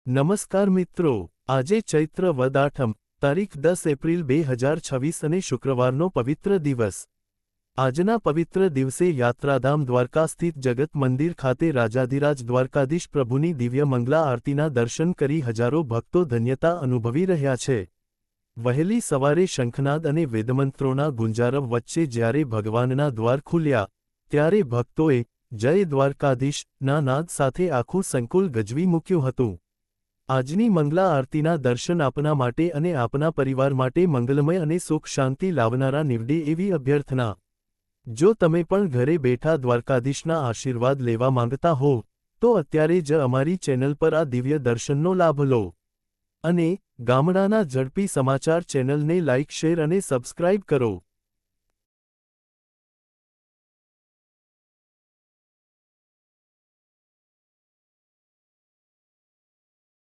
નમસ્કાર મિત્રો, આજે ચૈત્ર વદ આઠમ, તારીખ 10 એપ્રિલ 2026 અને શુક્રવારનો પવિત્ર દિવસ। આજના પવિત્ર દિવસે યાત્રાધામ દ્વારકા સ્થિત જગત મંદિર ખાતે રાજાધિરાજ દ્વારકાધીશ પ્રભુની દિવ્ય મંગલા આરતીના દર્શન કરી હજારો ભક્તો ધન્યતા અનુભવી રહ્યા છે। વહેલી સવારે શંખનાદ અને વેદમંત્રોના ગુંજારવ વચ્ચે જ્યારે ભગવાનના દ્વાર ખુલ્યા, ત્યારે ભક્તોએ જય દ્વારકાધીશ ના નાદ સાથે આખું સંકુલ ગજવી મૂક્યું હતું। આજની મંગલા આરતીના દર્શન આપના માટે અને આપના પરિવાર માટે મંગલમય અને સુખ શાંતિ લાવનારા નીવડે એવી અભ્યર્થના। જો તમે પણ ઘરે બેઠા દ્વારકાધીશના આશીર્વાદ લેવા માંગતા હો, તો અત્યારે જ અમારી ચેનલ પર આ દિવ્ય દર્શનનો લાભ લો અને ગામડાના ઝડપી સમાચાર ચેનલને લાઇક, શેર અને સબસ્ક્રાઇબ કરો।